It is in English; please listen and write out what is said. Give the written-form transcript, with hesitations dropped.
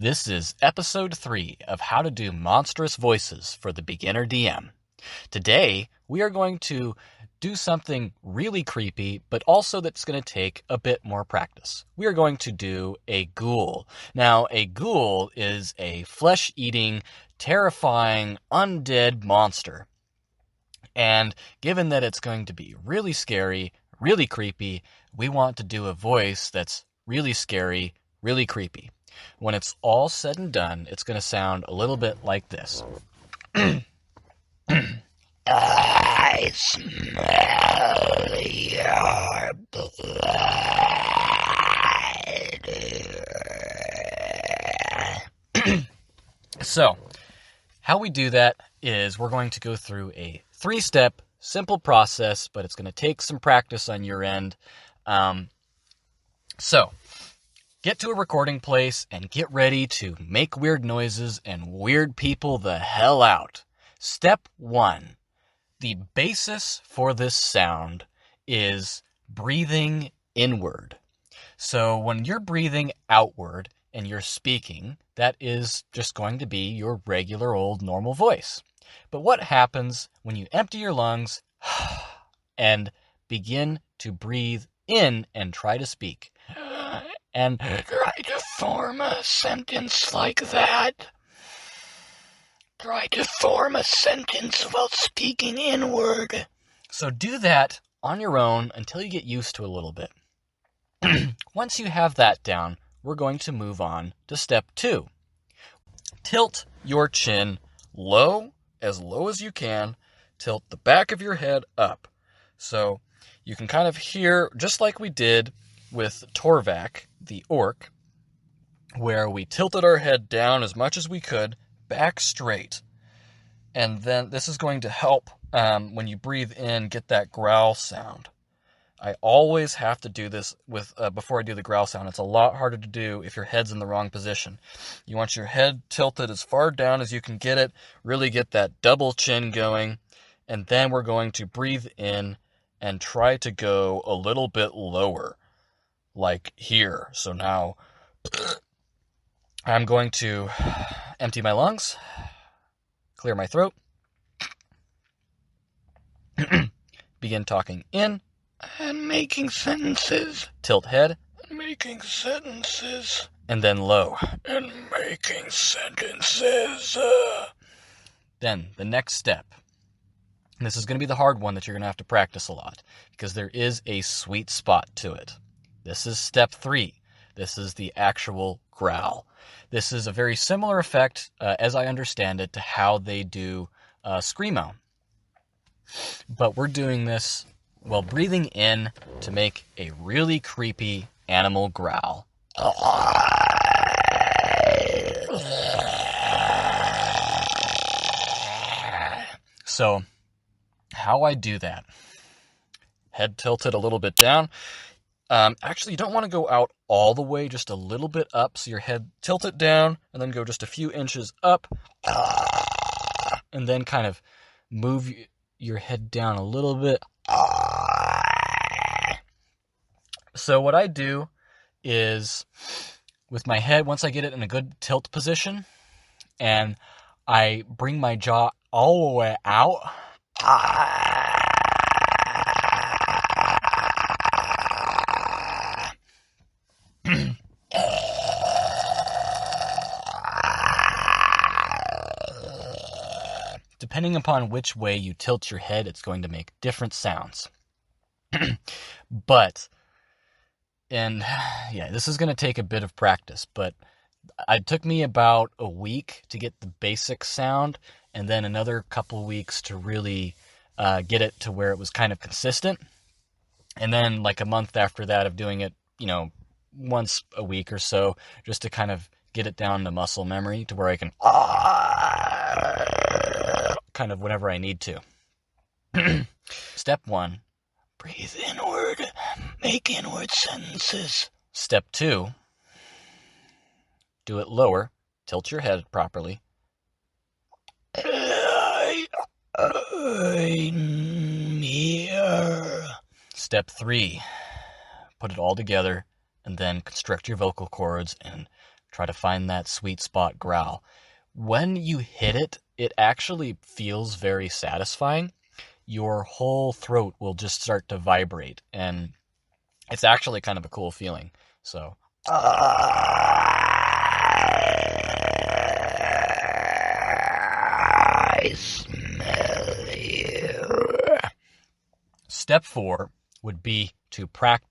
This is episode 3 of How to Do Monstrous Voices for the Beginner DM. Today, we are going to do something really creepy, but also that's going to take a bit more practice. We are going to do a ghoul. Now, a ghoul is a flesh-eating, terrifying, undead monster. And given that it's going to be really scary, really creepy, we want to do a voice that's really scary, really creepy. When it's all said and done, it's going to sound a little bit like this. I smell your blood. So, how we do that is we're going to go through a 3-step, simple process, but it's going to take some practice on your end. So, get to a recording place and get ready to make weird noises and weird people the hell out. Step 1. The basis for this sound is breathing inward. So when you're breathing outward and you're speaking, that is just going to be your regular old normal voice. But what happens when you empty your lungs and begin to breathe in and try to speak? And try to form a sentence like that. Try to form a sentence while speaking inward. So do that on your own until you get used to it a little bit. Once you have that down, we're going to move on to step 2. Tilt your chin low as you can. Tilt the back of your head up. So you can kind of hear, just like we did with Torvak, the orc, where we tilted our head down as much as we could, back straight. And then this is going to help when you breathe in, get that growl sound. I always have to do this with before I do the growl sound. It's a lot harder to do if your head's in the wrong position. You want your head tilted as far down as you can get it, really get that double chin going, and then we're going to breathe in and try to go a little bit lower, like here. So now I'm going to empty my lungs, clear my throat, begin talking in, and making sentences. Tilt head, making sentences, and then low, and making sentences. Then the next step. And this is going to be the hard one that you're going to have to practice a lot, because there is a sweet spot to it. This is step 3. This is the actual growl. This is a very similar effect, as I understand it, to how they do Screamo. But we're doing this while breathing in to make a really creepy animal growl. So, how I do that. Head tilted a little bit down. Actually, you don't want to go out all the way, just a little bit up. So your head tilt it down and then go just a few inches up. And then kind of move your head down a little bit. So what I do is, with my head, once I get it in a good tilt position, and I bring my jaw all the way out, depending upon which way you tilt your head, it's going to make different sounds. This is going to take a bit of practice, but it took me about a week to get the basic sound, and then another couple weeks to really get it to where it was kind of consistent. And then like a month after that of doing it, once a week or so, just to kind of get it down to muscle memory to where I can kind of whenever I need to. Step 1, breathe inward, make inward sentences. Step 2, do it lower, tilt your head properly. I'm here. Step 3, put it all together and then construct your vocal cords and Try to find that sweet spot growl. When you hit it, it actually feels very satisfying. Your whole throat will just start to vibrate, and it's actually kind of a cool feeling. So, I smell you. Step 4 would be to practice